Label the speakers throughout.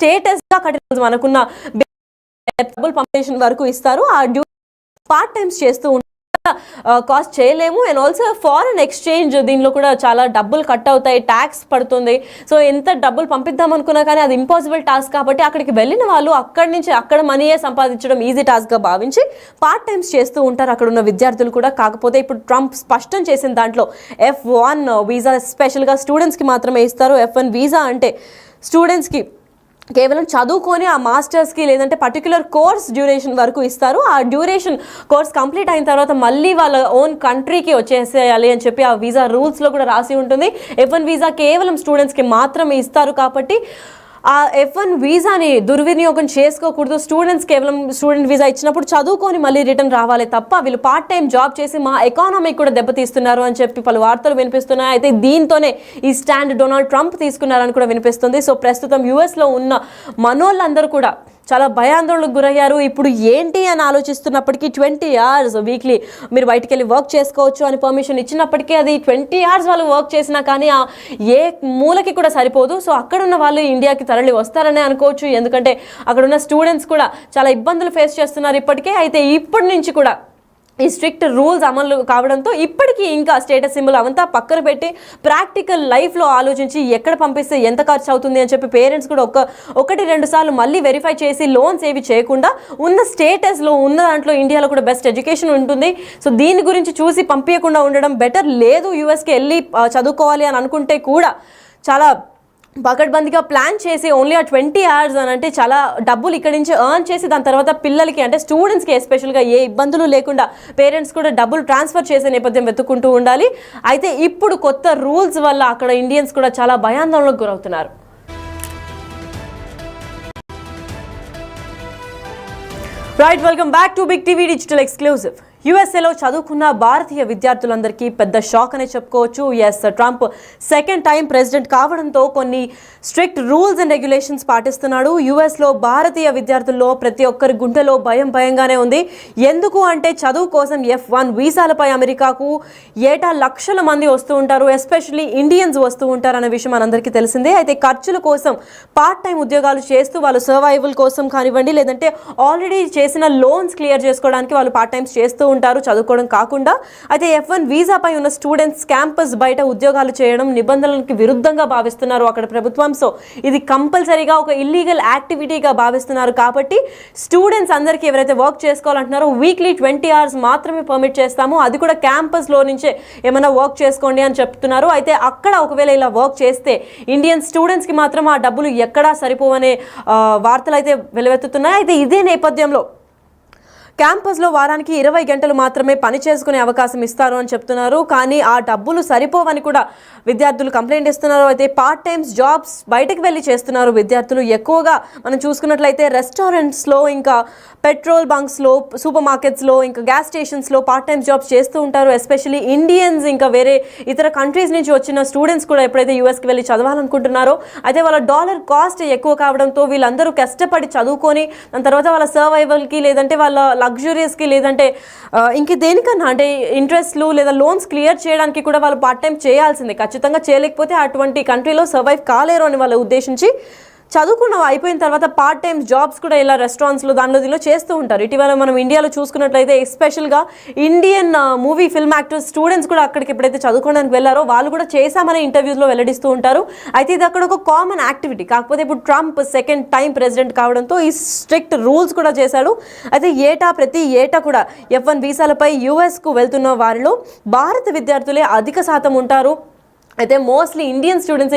Speaker 1: స్టేటస్గా కఠిన మనకున్న డబుల్ పంపిణేషన్ వరకు ఇస్తారు. ఆ పార్ట్ టైమ్స్ చేస్తూ కాస్ట్ చేయలేము. అండ్ ఆల్సో ఫారెన్ ఎక్స్చేంజ్ దీనిలో కూడా చాలా డబ్బులు కట్ అవుతాయి, ట్యాక్స్ పడుతుంది. సో ఎంత డబ్బులు పంపిద్దాం అనుకున్నా కానీ అది ఇంపాసిబుల్ టాస్క్ కాబట్టి అక్కడికి వెళ్ళిన వాళ్ళు అక్కడి నుంచి అక్కడ మనీయే సంపాదించడం ఈజీ టాస్క్గా భావించి పార్ట్ టైమ్స్ చేస్తూ ఉంటారు అక్కడ ఉన్న విద్యార్థులు కూడా. కాకపోతే ఇప్పుడు ట్రంప్ స్పష్టం చేసిన దాంట్లో F1 వీసా స్పెషల్గా స్టూడెంట్స్కి మాత్రమే ఇస్తారు. F1 వీసా అంటే స్టూడెంట్స్కి కేవలం చదువుకొని ఆ మాస్టర్స్కి లేదంటే పర్టికులర్ కోర్స్ డ్యూరేషన్ వరకు ఇస్తారు. ఆ డ్యూరేషన్ కోర్స్ కంప్లీట్ అయిన తర్వాత మళ్ళీ వాళ్ళ ఓన్ కంట్రీకి వచ్చేసేయాలి అని చెప్పి ఆ వీసా రూల్స్లో కూడా రాసి ఉంటుంది. F1 వీసా కేవలం స్టూడెంట్స్కి మాత్రమే ఇస్తారు కాబట్టి ఆ F1 వీసాని దుర్వినియోగం చేసుకోకూడదు. స్టూడెంట్స్ కేవలం స్టూడెంట్ వీసా ఇచ్చినప్పుడు చదువుకొని మళ్ళీ రిటర్న్ రావాలి తప్ప వీళ్ళు పార్ట్ టైం జాబ్ చేసి మా ఎకానమీ కూడా దెబ్బతీస్తున్నారు అని చెప్పి పలు వార్తలు వినిపిస్తున్నాయి. అయితే దీంతోనే ఈ స్టాండ్ డొనాల్డ్ ట్రంప్ తీసుకున్నారని కూడా వినిపిస్తుంది. సో ప్రస్తుతం యుఎస్లో ఉన్న మనోళ్ళందరూ కూడా చాలా భయాందోళనకు గురయ్యారు. ఇప్పుడు ఏంటి అని ఆలోచిస్తున్నప్పటికీ 20 hours వీక్లీ మీరు బయటికి వెళ్ళి వర్క్ చేసుకోవచ్చు అని పర్మిషన్ ఇచ్చినప్పటికీ అది 20 hours వాళ్ళు వర్క్ చేసినా కానీ ఏ మూలకి కూడా సరిపోదు. సో అక్కడ ఉన్న వాళ్ళు ఇండియాకి తరలి వస్తారనే అనుకోవచ్చు. ఎందుకంటే అక్కడ ఉన్న స్టూడెంట్స్ కూడా చాలా ఇబ్బందులు ఫేస్ చేస్తున్నారు ఇప్పటికే. అయితే ఇప్పటి నుంచి కూడా ఈ స్ట్రిక్ట్ రూల్స్ అమలు కావడంతో ఇప్పటికీ ఇంకా స్టేటస్ సింబల్ అవంతా పక్కన పెట్టి ప్రాక్టికల్ లైఫ్లో ఆలోచించి ఎక్కడ పంపిస్తే ఎంత ఖర్చు అవుతుంది అని చెప్పి పేరెంట్స్ కూడా ఒకటి రెండు సార్లు మళ్ళీ వెరిఫై చేసి లోన్స్ ఏవి చేయకుండా ఉన్న స్టేటస్లో ఉన్న దాంట్లో ఇండియాలో కూడా బెస్ట్ ఎడ్యుకేషన్ ఉంటుంది. సో దీని గురించి చూసి పంపించకుండా ఉండడం బెటర్. లేదు యూఎస్కి వెళ్ళి చదువుకోవాలి అని అనుకుంటే కూడా చాలా పకడ్బందీగా ప్లాన్ చేసి ఓన్లీ ఆ 20 hours అని అంటే చాలా డబ్బులు ఇక్కడి నుంచి ఎర్న్ చేసి దాని తర్వాత పిల్లలకి అంటే స్టూడెంట్స్కి ఎస్పెషల్గా ఏ ఇబ్బందులు లేకుండా పేరెంట్స్ కూడా డబ్బులు ట్రాన్స్ఫర్ చేసే నేపథ్యం వెతుక్కుంటూ ఉండాలి. అయితే ఇప్పుడు కొత్త రూల్స్ వల్ల అక్కడ ఇండియన్స్ కూడా చాలా భయాందోళనకు గురవుతున్నారు. Right, welcome back to Big TV digital exclusive. యుఎస్ఏలో చదువుకున్న భారతీయ విద్యార్థులందరికీ పెద్ద షాక్ అనే చెప్పుకోవచ్చు. ట్రంప్ సెకండ్ టైం ప్రెసిడెంట్ కావడంతో కొన్ని స్ట్రిక్ట్ రూల్స్ అండ్ రెగ్యులేషన్స్ పాటిస్తున్నాడు. యుఎస్లో భారతీయ విద్యార్థుల్లో ప్రతి ఒక్కరి గుండెలో భయంగానే ఉంది. ఎందుకు అంటే చదువు కోసం F1 వీసాలపై అమెరికాకు ఏటా లక్షల మంది వస్తూ ఉంటారు. ఎస్పెషల్లీ ఇండియన్స్ వస్తూ ఉంటారు అనే విషయం మనందరికీ తెలిసిందే. అయితే ఖర్చుల కోసం పార్ట్ టైం ఉద్యోగాలు చేస్తూ వాళ్ళు సర్వైవల్ కోసం కానివ్వండి లేదంటే ఆల్రెడీ చేసిన లోన్స్ క్లియర్ చేసుకోవడానికి వాళ్ళు పార్ట్ టైమ్స్ చేస్తూ ఉంటారు చదువుకోవడం కాకుండా. అయితే F1 వీసాపై ఉన్న స్టూడెంట్స్ క్యాంపస్ బయట ఉద్యోగాలు చేయడం నిబంధనలకు విరుద్ధంగా భావిస్తున్నారు అక్కడ ప్రభుత్వం. సో ఇది కంపల్సరీగా ఒక ఇల్లీగల్ యాక్టివిటీగా భావిస్తున్నారు కాబట్టి స్టూడెంట్స్ అందరికీ ఎవరైతే వర్క్ చేసుకోవాలంటున్నారో వీక్లీ 20 hours మాత్రమే పర్మిట్ చేస్తాము, అది కూడా క్యాంపస్లో నుంచే ఏమైనా వర్క్ చేసుకోండి అని చెప్తున్నారు. అయితే అక్కడ ఒకవేళ ఇలా వర్క్ చేస్తే ఇండియన్ స్టూడెంట్స్కి మాత్రం ఆ డబ్బులు ఎక్కడా సరిపోవనే వార్తలు అయితే వెలువెత్తుతున్నాయి. అయితే ఇదే నేపథ్యంలో క్యాంపస్లో వారానికి 20 గంటలు మాత్రమే పని చేసుకునే అవకాశం ఇస్తారు అని చెప్తున్నారు. కానీ ఆ డబ్బులు సరిపోవని కూడా విద్యార్థులు కంప్లైంట్ ఇస్తున్నారు. అయితే పార్ట్ టైమ్స్ జాబ్స్ బయటకు వెళ్ళి చేస్తున్నారు విద్యార్థులు. ఎక్కువగా మనం చూసుకున్నట్లయితే రెస్టారెంట్స్లో, ఇంకా పెట్రోల్ బంక్స్లో, సూపర్ మార్కెట్స్లో, ఇంకా గ్యాస్ స్టేషన్స్లో పార్ట్ టైమ్స్ జాబ్స్ చేస్తూ ఉంటారు. ఎస్పెషల్లీ ఇండియన్స్ ఇంకా వేరే ఇతర కంట్రీస్ నుంచి వచ్చిన స్టూడెంట్స్ కూడా ఎప్పుడైతే యూఎస్కి వెళ్ళి చదవాలనుకుంటున్నారో అయితే వాళ్ళ డాలర్ కాస్ట్ ఎక్కువ కావడంతో వీళ్ళందరూ కష్టపడి చదువుకొని దాని తర్వాత వాళ్ళ సర్వైవల్కి లేదంటే వాళ్ళ లగ్జరీస్కి లేదంటే ఇంక దేనికన్నా అంటే ఇంట్రెస్ట్లు లేదా లోన్స్ క్లియర్ చేయడానికి కూడా వాళ్ళు పార్ట్ టైం చేయాల్సిందే. ఖచ్చితంగా చేయలేకపోతే అటువంటి కంట్రీలో సర్వైవ్ కాలేరు అని వాళ్ళు ఉద్దేశించి చదువుకున్న అయిపోయిన తర్వాత పార్ట్ టైం జాబ్స్ కూడా ఇలా రెస్టారెంట్స్లో దీనిలో చేస్తూ ఉంటారు. ఇటీవల మనం ఇండియాలో చూసుకున్నట్లయితే ఎస్పెషల్గా Indian movie film actors students కూడా అక్కడికి ఎప్పుడైతే చదువుకోవడానికి వెళ్ళారో వాళ్ళు కూడా చేశామనే ఇంటర్వ్యూస్లో వెల్లడిస్తూ ఉంటారు. అయితే ఇది అక్కడ ఒక కామన్ యాక్టివిటీ. కాకపోతే ఇప్పుడు ట్రంప్ సెకండ్ టైం ప్రెసిడెంట్ కావడంతో ఈ స్ట్రిక్ట్ రూల్స్ కూడా చేశాడు. అయితే ప్రతి ఏటా కూడా F1 వీసాలపై యుఎస్కు వెళ్తున్న వారిలో భారత విద్యార్థులే అధిక శాతం ఉంటారు. అయితే మోస్ట్లీ ఇండియన్ స్టూడెంట్స్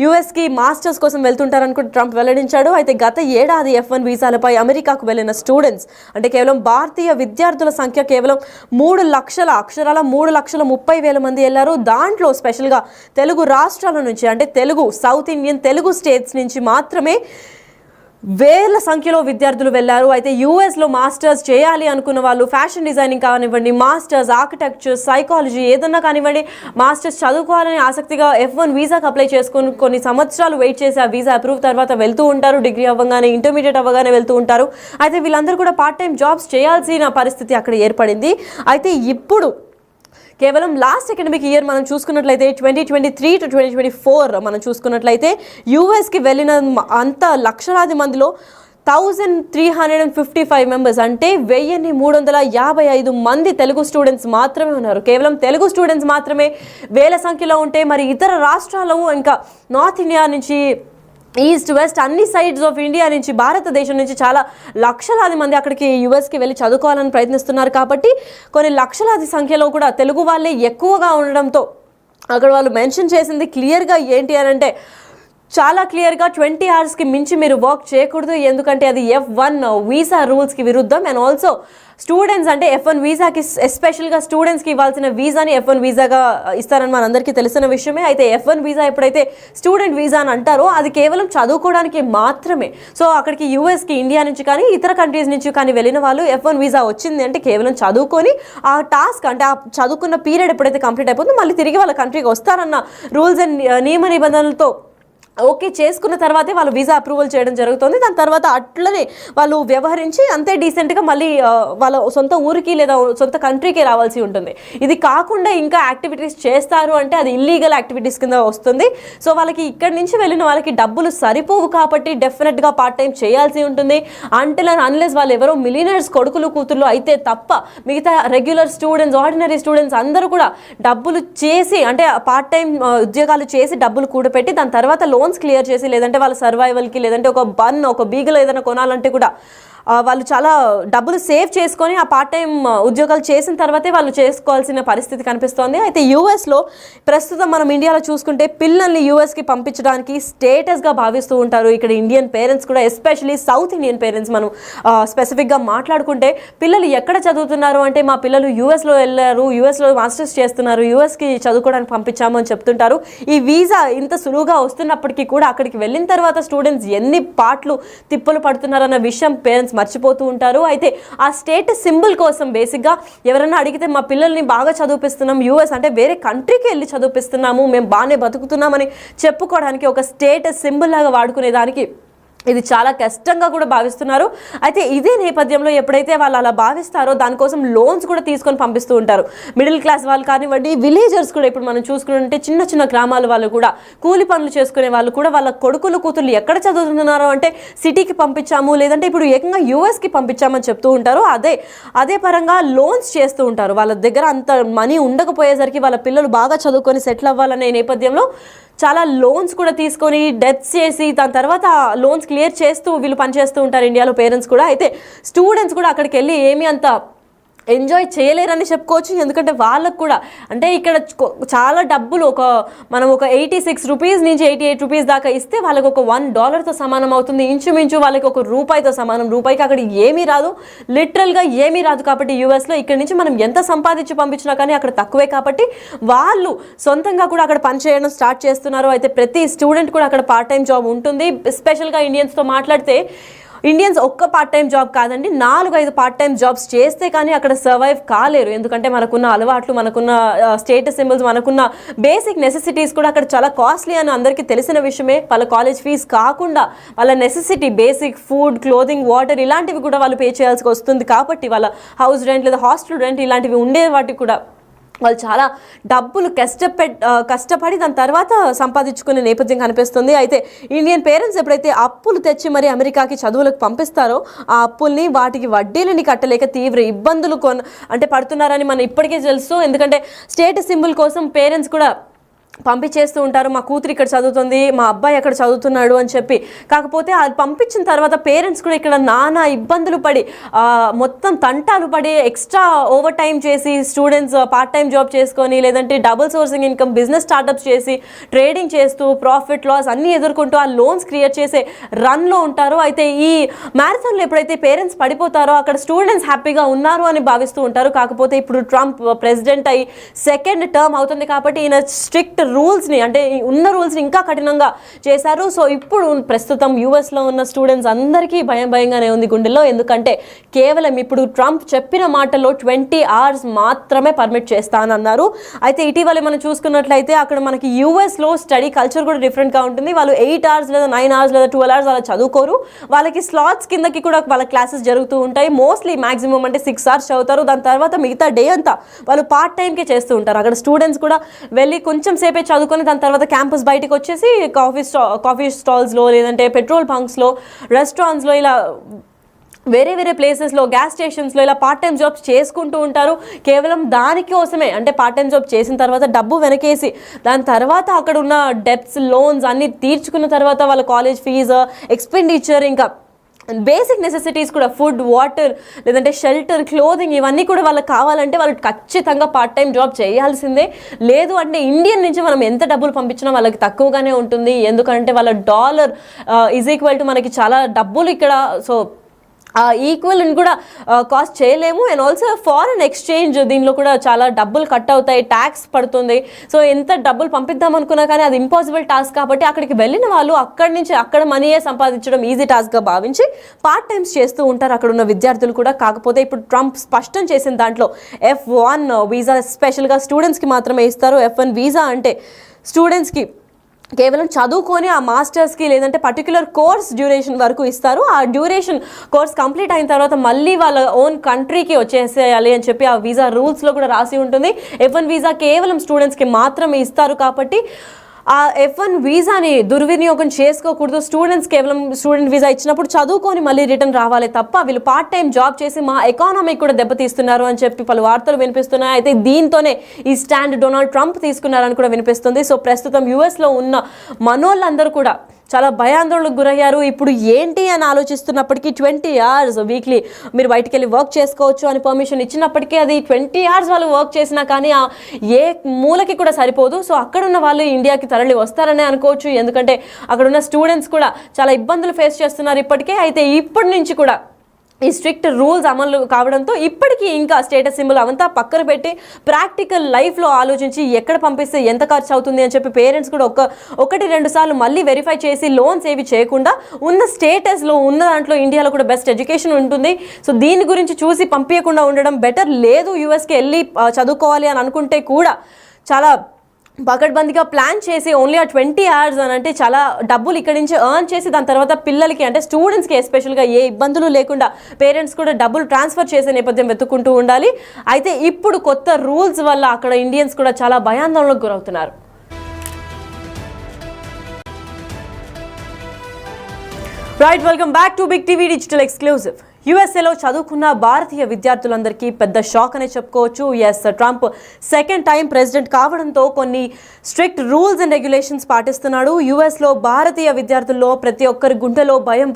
Speaker 1: యూఎస్కి మాస్టర్స్ కోసం వెళ్తుంటారని కూడా ట్రంప్ వెల్లడించాడు. అయితే గత ఏడాది F1 వీసాలపై అమెరికాకు వెళ్ళిన స్టూడెంట్స్ అంటే కేవలం భారతీయ విద్యార్థుల సంఖ్య కేవలం 3,30,000 మంది వెళ్ళారు. దాంట్లో స్పెషల్గా తెలుగు రాష్ట్రాల నుంచి అంటే సౌత్ ఇండియన్ తెలుగు స్టేట్స్ నుంచి మాత్రమే వేల సంఖ్యలో విద్యార్థులు వెళ్ళారు. అయితే యూఎస్లో మాస్టర్స్ చేయాలి అనుకున్న వాళ్ళు ఫ్యాషన్ డిజైనింగ్ కానివ్వండి, మాస్టర్స్ ఆర్కిటెక్చర్, సైకాలజీ ఏదన్నా కానివ్వండి, మాస్టర్స్ చదువుకోవాలని ఆసక్తిగా F1 వీసాకి అప్లై చేసుకుని కొన్ని సంవత్సరాలు వెయిట్ చేసి ఆ వీసా అప్రూవ్ తర్వాత వెళ్తూ ఉంటారు. డిగ్రీ అవ్వగానే ఇంటర్మీడియట్ అవ్వగానే వెళ్తూ ఉంటారు. అయితే వీళ్ళందరూ కూడా పార్ట్ టైం జాబ్స్ చేయాల్సిన పరిస్థితి అక్కడ ఏర్పడింది. అయితే ఇప్పుడు కేవలం లాస్ట్ అకాడమిక్ ఇయర్ మనం చూసుకున్నట్లయితే 2023 to 2024 మనం చూసుకున్నట్లయితే యూఎస్కి వెళ్ళిన అంత లక్షలాది మందిలో 1355 మెంబర్స్ అంటే 1355 మంది తెలుగు స్టూడెంట్స్ మాత్రమే ఉన్నారు. కేవలం తెలుగు స్టూడెంట్స్ మాత్రమే వేల సంఖ్యలో ఉంటే మరి ఇతర రాష్ట్రాలు ఇంకా నార్త్ ఇండియా నుంచి ఈస్ట్ వెస్ట్ అన్ని సైడ్స్ ఆఫ్ ఇండియా నుంచి భారతదేశం నుంచి చాలా లక్షలాది మంది అక్కడికి యూఎస్కి వెళ్ళి చదువుకోవాలని ప్రయత్నిస్తున్నారు. కాబట్టి కొన్ని లక్షలాది సంఖ్యలో కూడా తెలుగు వాళ్ళే ఎక్కువగా ఉండడంతో అక్కడ వాళ్ళు మెన్షన్ చేసింది క్లియర్గా ఏంటి అని అంటే చాలా క్లియర్గా 20 అవర్స్కి మించి మీరు వర్క్ చేయకూడదు, ఎందుకంటే అది F1 వీసా రూల్స్కి విరుద్ధం. అండ్ ఆల్సో స్టూడెంట్స్ అంటే F1 వీసాకి ఎస్పెషల్గా స్టూడెంట్స్కి ఇవ్వాల్సిన వీసాని F1 వీసాగా ఇస్తారని మనందరికీ తెలిసిన విషయమే. అయితే F1 వీసా ఎప్పుడైతే స్టూడెంట్ వీసా అని అంటారో అది కేవలం చదువుకోవడానికి మాత్రమే. సో అక్కడికి యూఎస్కి ఇండియా నుంచి కానీ ఇతర కంట్రీస్ నుంచి కానీ వెళ్ళిన వాళ్ళు F1 వీసా వచ్చింది అంటే కేవలం చదువుకొని ఆ టాస్క్ అంటే ఆ చదువుకున్న పీరియడ్ ఎప్పుడైతే కంప్లీట్ అయిపోతుందో మళ్ళీ తిరిగి వాళ్ళ కంట్రీకి వస్తారన్న రూల్స్ అండ్ నియమ నిబంధనలతో ఓకే చేసుకున్న తర్వాతే వాళ్ళు వీసా అప్రూవల్ చేయడం జరుగుతుంది. దాని తర్వాత అట్లనే వాళ్ళు వ్యవహరించి అంతే డీసెంట్గా మళ్ళీ వాళ్ళ సొంత ఊరికి లేదా సొంత కంట్రీకి రావాల్సి ఉంటుంది. ఇది కాకుండా ఇంకా యాక్టివిటీస్ చేస్తారు అంటే అది ఇల్లీగల్ యాక్టివిటీస్ కింద వస్తుంది. సో వాళ్ళకి ఇక్కడి నుంచి వెళ్ళిన వాళ్ళకి డబ్బులు సరిపోవు కాబట్టి డెఫినెట్గా పార్ట్ టైం చేయాల్సి ఉంటుంది. అంటిల్ అండ్ అన్లెస్ వాళ్ళు ఎవరో మిలియనర్స్ కొడుకులు కూతుర్లు అయితే తప్ప మిగతా రెగ్యులర్ స్టూడెంట్స్ ఆర్డినరీ స్టూడెంట్స్ అందరూ కూడా డబ్బులు చేసి అంటే పార్ట్ టైం ఉద్యోగాలు చేసి డబ్బులు కూడపెట్టి దాని తర్వాత లోన్స్ క్లియర్ చేసి లేదంటే వాళ్ళ సర్వైవల్కి లేదంటే ఒక బీగలో ఏదైనా కొనాలంటే కూడా వాళ్ళు చాలా డబ్బులు సేవ్ చేసుకొని ఆ పార్ట్ టైం ఉద్యోగాలు చేసిన తర్వాతే వాళ్ళు చేసుకోవాల్సిన పరిస్థితి కనిపిస్తోంది. అయితే యూఎస్లో ప్రస్తుతం మనం ఇండియాలో చూసుకుంటే పిల్లల్ని యూఎస్కి పంపించడానికి స్టేటస్గా భావిస్తూ ఉంటారు ఇక్కడ ఇండియన్ పేరెంట్స్ కూడా, ఎస్పెషలీ సౌత్ ఇండియన్ పేరెంట్స్. మనం స్పెసిఫిక్గా మాట్లాడుకుంటే పిల్లలు ఎక్కడ చదువుతున్నారు అంటే మా పిల్లలు యూఎస్లో వెళ్ళారు, యూఎస్లో మాస్టర్స్ చేస్తున్నారు, యూఎస్కి చదువుకోవడానికి పంపించాము అని చెప్తుంటారు. ఈ వీసా ఇంత సులువుగా వస్తున్నప్పటికీ కూడా అక్కడికి వెళ్ళిన తర్వాత స్టూడెంట్స్ ఎన్ని పాటలు తిప్పలు పడుతున్నారన్న విషయం పేరెంట్స్ మర్చిపోతూ ఉంటారు. అయితే ఆ స్టేటస్ సింబల్ కోసం బేసిక్గా ఎవరైనా అడిగితే మా పిల్లల్ని బాగా చదివిస్తున్నాం, యూఎస్ అంటే వేరే కంట్రీకి వెళ్ళి చదివిస్తున్నాము, మేము బాగానే బతుకుతున్నామని చెప్పుకోవడానికి ఒక స్టేటస్ సింబల్ లాగా వాడుకునేదానికి ఇది చాలా కష్టంగా కూడా భావిస్తున్నారు. అయితే ఇదే నేపథ్యంలో ఎప్పుడైతే వాళ్ళు అలా భావిస్తారో దానికోసం లోన్స్ కూడా తీసుకొని పంపిస్తూ ఉంటారు. మిడిల్ క్లాస్ వాళ్ళు కానివ్వండి, విలేజర్స్ కూడా ఇప్పుడు మనం చూసుకుంటే చిన్న చిన్న గ్రామాల వాళ్ళు కూడా కూలి పనులు చేసుకునే వాళ్ళు కూడా వాళ్ళ కొడుకులు కూతుర్లు ఎక్కడ చదువుతున్నారో అంటే సిటీకి పంపించాము లేదంటే ఇప్పుడు ఏకంగా యూఎస్కి పంపించామని చెప్తూ ఉంటారు. అదే పరంగా లోన్స్ చేస్తూ ఉంటారు. వాళ్ళ దగ్గర అంత మనీ ఉండకపోయేసరికి వాళ్ళ పిల్లలు బాగా చదువుకొని సెటిల్ అవ్వాలనే నేపథ్యంలో చాలా లోన్స్ కూడా తీసుకొని డెత్స్ చేసి దాని తర్వాత లోన్స్ క్లియర్ చేస్తూ వీళ్ళు పనిచేస్తూ ఉంటారు ఇండియాలో పేరెంట్స్ కూడా. అయితే స్టూడెంట్స్ కూడా అక్కడికి వెళ్ళి ఏమీ అంత ఎంజాయ్ చేయలేరని చెప్పుకోవచ్చు. ఎందుకంటే వాళ్ళకు కూడా అంటే ఇక్కడ చాలా డబ్బులు మనం ఒక 86 రూపీస్ నుంచి 88 రూపీస్ దాకా ఇస్తే వాళ్ళకి ఒక $1తో సమానం అవుతుంది. ఇంచుమించు వాళ్ళకి ఒక రూపాయితో సమానం. రూపాయికి అక్కడ ఏమీ రాదు, లిటరల్గా ఏమీ రాదు. కాబట్టి యూఎస్లో ఇక్కడ నుంచి మనం ఎంత సంపాదించి పంపించినా కానీ అక్కడ తక్కువే. కాబట్టి వాళ్ళు సొంతంగా కూడా అక్కడ పనిచేయడం స్టార్ట్ చేస్తున్నారు. అయితే ప్రతి స్టూడెంట్ కూడా అక్కడ పార్ట్ టైం జాబ్ ఉంటుంది. స్పెషల్గా ఇండియన్స్తో మాట్లాడితే ఇండియన్స్ ఒక్క పార్ట్ టైం జాబ్ కాదండి, 4-5 పార్ట్ టైం జాబ్స్ చేస్తే కానీ అక్కడ సర్వైవ్ కాలేరు. ఎందుకంటే మనకున్న అలవాట్లు, మనకున్న స్టేటస్ సింబల్స్, మనకున్న బేసిక్ నెసెసిటీస్ కూడా అక్కడ చాలా కాస్ట్లీ అని అందరికీ తెలిసిన విషయమే. వాళ్ళ కాలేజ్ ఫీజు కాకుండా వాళ్ళ necessity basic food, clothing, water ఇలాంటివి కూడా వాళ్ళు పే చేయాల్సి వస్తుంది. కాబట్టి వాళ్ళ హౌస్ రెంట్ లేదా హాస్టల్ రెంట్ ఇలాంటివి ఉండే వాటికి కూడా వాళ్ళు చాలా డబ్బులు కష్టపడి దాని తర్వాత సంపాదించుకునే నేపథ్యం కనిపిస్తుంది. అయితే ఇండియన్ పేరెంట్స్ ఎప్పుడైతే అప్పులు తెచ్చి మరి అమెరికాకి చదువులకు పంపిస్తారో ఆ అప్పుల్ని వాటికి వడ్డీలని కట్టలేక తీవ్ర ఇబ్బందులు పడుతున్నారని మనం ఇప్పటికే తెలుసు. ఎందుకంటే స్టేటస్ సింబల్ కోసం పేరెంట్స్ కూడా పంపించేస్తూ ఉంటారు, మా కూతురు ఇక్కడ చదువుతుంది, మా అబ్బాయి అక్కడ చదువుతున్నాడు అని చెప్పి. కాకపోతే అది పంపించిన తర్వాత పేరెంట్స్ కూడా ఇక్కడ నానా ఇబ్బందులు పడి మొత్తం తంటాలు పడి ఎక్స్ట్రా ఓవర్ టైం చేసి స్టూడెంట్స్ పార్ట్ టైం జాబ్ చేసుకొని లేదంటే double sourcing income business startups చేసి ట్రేడింగ్ చేస్తూ ప్రాఫిట్ లాస్ అన్నీ ఎదుర్కొంటూ ఆ లోన్స్ క్రియేట్ చేసే రన్లో ఉంటారు. అయితే ఈ మ్యారథాన్లో ఎప్పుడైతే పేరెంట్స్ పడిపోతారో అక్కడ స్టూడెంట్స్ హ్యాపీగా ఉన్నారు అని భావిస్తూ ఉంటారు. కాకపోతే ఇప్పుడు ట్రంప్ ప్రెసిడెంట్ అయ్యి 2nd టర్మ్ అవుతుంది కాబట్టి ఈయన స్ట్రిక్ట్ రూల్స్ని అంటే ఉన్న రూల్స్ని ఇంకా కఠినంగా చేశారు. సో ఇప్పుడు ప్రస్తుతం యూఎస్లో ఉన్న స్టూడెంట్స్ అందరికీ భయంగానే ఉంది గుండెల్లో. ఎందుకంటే కేవలం ఇప్పుడు ట్రంప్ చెప్పిన మాటల్లో 20 hours మాత్రమే పర్మిట్ చేస్తానన్నారు. అయితే ఇటీవల మనం చూసుకున్నట్లయితే అక్కడ మనకి యూఎస్లో స్టడీ కల్చర్ కూడా డిఫరెంట్గా ఉంటుంది. వాళ్ళు 8 hours లేదా 9 hours లేదా 12 hours అలా చదువుకోరు. వాళ్ళకి స్లాట్స్ కిందకి కూడా వాళ్ళ క్లాసెస్ జరుగుతూ ఉంటాయి. మోస్ట్లీ మాక్సిమం అంటే 6 hours చదువుతారు. దాని తర్వాత మిగతా డే అంతా వాళ్ళు పార్ట్ టైంకే చేస్తూ ఉంటారు. అక్కడ స్టూడెంట్స్ కూడా వెళ్ళి కొంచెం సేపే చదువుకొని దాని తర్వాత క్యాంపస్ బయటకు వచ్చేసి కాఫీ స్టాల్స్లో లేదంటే పెట్రోల్ బంక్స్లో రెస్టారెంట్స్లో ఇలా వేరే ప్లేసెస్లో గ్యాస్ స్టేషన్స్లో ఇలా పార్ట్ టైం జాబ్స్ చేసుకుంటూ ఉంటారు. కేవలం దానికోసమే అంటే పార్ట్ టైం జాబ్ చేసిన తర్వాత డబ్బు వెనకేసి దాని తర్వాత అక్కడ ఉన్న డెబ్ట్స్ లోన్స్ అన్నీ తీర్చుకున్న తర్వాత వాళ్ళ కాలేజ్ ఫీజు ఎక్స్పెండిచర్ ఇంకా బేసిక్ నెసెసిటీస్ కూడా ఫుడ్ వాటర్ లేదంటే షెల్టర్ క్లోదింగ్ ఇవన్నీ కూడా వాళ్ళకి కావాలంటే వాళ్ళు ఖచ్చితంగా పార్ట్ టైం జాబ్ చేయాల్సిందే. లేదు అంటే ఇండియన్ నుంచి మనం ఎంత డబ్బులు పంపించినా వాళ్ళకి తక్కువగానే ఉంటుంది. ఎందుకంటే వాళ్ళ డాలర్ ఈజ్ ఈక్వల్ టు మనకి చాలా డబ్బులు ఇక్కడ. సో ఈక్వల్ కూడా కాస్ట్ చేయలేము. అండ్ ఆల్సో ఫారెన్ ఎక్స్చేంజ్ దీనిలో కూడా చాలా డబ్బులు కట్ అవుతాయి, ట్యాక్స్ పడుతుంది. సో ఎంత డబ్బులు పంపిద్దాం అనుకున్నా కానీ అది ఇంపాసిబుల్ టాస్క్. కాబట్టి అక్కడికి వెళ్ళిన వాళ్ళు అక్కడి నుంచి అక్కడ మనీయే సంపాదించడం ఈజీ టాస్క్గా భావించి పార్ట్ టైమ్స్ చేస్తూ ఉంటారు అక్కడ ఉన్న విద్యార్థులు కూడా. కాకపోతే ఇప్పుడు ట్రంప్ స్పష్టం చేసిన దాంట్లో F1 వీసా స్పెషల్గా స్టూడెంట్స్కి మాత్రమే ఇస్తారు. F1 వీసా అంటే స్టూడెంట్స్కి కేవలం చదువుకొని ఆ మాస్టర్స్కి లేదంటే పర్టికులర్ కోర్స్ డ్యూరేషన్ వరకు ఇస్తారు. ఆ డ్యూరేషన్ కోర్స్ కంప్లీట్ అయిన తర్వాత మళ్ళీ వాళ్ళ ఓన్ కంట్రీకి వచ్చేసేయాలి అని చెప్పి ఆ వీసా రూల్స్లో కూడా రాసి ఉంటుంది. F1 వీసా కేవలం స్టూడెంట్స్కి మాత్రమే ఇస్తారు. కాబట్టి ఆ F1 వీసాని దుర్వినియోగం చేసుకోకూడదు. స్టూడెంట్స్ కేవలం స్టూడెంట్ వీసా ఇచ్చినప్పుడు చదువుకొని మళ్ళీ రిటర్న్ రావాలి తప్ప వీళ్ళు పార్ట్ టైం జాబ్ చేసి మా ఎకానమీ కూడా దెబ్బతీస్తున్నారు అని చెప్పి పలు వార్తలు వినిపిస్తున్నాయి. అయితే దీంతోనే ఈ స్టాండ్ డొనాల్డ్ ట్రంప్ తీసుకున్నారని కూడా వినిపిస్తుంది. సో ప్రస్తుతం యూఎస్లో ఉన్న మనోళ్ళందరూ కూడా చాలా భయాందోళనకు గురయ్యారు. ఇప్పుడు ఏంటి అని ఆలోచిస్తున్నప్పటికీ 20 hours వీక్లీ మీరు బయటికి వెళ్ళి వర్క్ చేసుకోవచ్చు అని పర్మిషన్ ఇచ్చినప్పటికీ అది 20 hours వాళ్ళు వర్క్ చేసినా కానీ ఏ మూలకి కూడా సరిపోదు. సో అక్కడ ఉన్న వాళ్ళు ఇండియాకి తరలి వస్తారనే అనుకోవచ్చు. ఎందుకంటే అక్కడ ఉన్న స్టూడెంట్స్ కూడా చాలా ఇబ్బందులు ఫేస్ చేస్తున్నారు ఇప్పటికే. అయితే ఇప్పటి నుంచి కూడా ఈ స్ట్రిక్ట్ రూల్స్ అమలు కావడంతో ఇప్పటికీ ఇంకా స్టేటస్ సింబల్ అవంతా పక్కన పెట్టి ప్రాక్టికల్ లైఫ్లో ఆలోచించి ఎక్కడ పంపిస్తే ఎంత ఖర్చు అవుతుంది అని చెప్పి పేరెంట్స్ కూడా ఒకటి రెండు సార్లు మళ్ళీ వెరిఫై చేసి లోన్స్ ఏవి చేయకుండా ఉన్న స్టేటస్లో ఉన్న దాంట్లో ఇండియాలో కూడా బెస్ట్ ఎడ్యుకేషన్ ఉంటుంది. సో దీని గురించి చూసి పంపించకుండా ఉండడం బెటర్. లేదు యూఎస్కి వెళ్ళి చదువుకోవాలి అని అనుకుంటే కూడా చాలా పకడ్బందీగా ప్లాన్ చేసి ఓన్లీ ఆ 20 hours అని అంటే చాలా డబ్బులు ఇక్కడి నుంచి ఎర్న్ చేసి దాని తర్వాత పిల్లలకి అంటే స్టూడెంట్స్కి ఎస్పెషల్గా ఏ ఇబ్బందులు లేకుండా పేరెంట్స్ కూడా డబ్బులు ట్రాన్స్ఫర్ చేసే నేపథ్యం వెతుక్కుంటూ ఉండాలి. అయితే ఇప్పుడు కొత్త రూల్స్ వల్ల అక్కడ ఇండియన్స్ కూడా చాలా భయాందోళనకు గురవుతున్నారు. Right, welcome back to Big TV digital exclusive. యూఎస్ఏలో చదువుకున్న భారతీయ విద్యార్థులందరికీ పెద్ద షాక్ అనే చెప్పుకోవచ్చు. ట్రంప్ సెకండ్ టైం ప్రెసిడెంట్ కావడంతో కొన్ని స్ట్రిక్ట్ రూల్స్ అండ్ రెగ్యులేషన్స్ పాటిస్తున్నాడు. యూఎస్లో భారతీయ విద్యార్థుల్లో ప్రతి ఒక్కరి గుండెలో భయంగా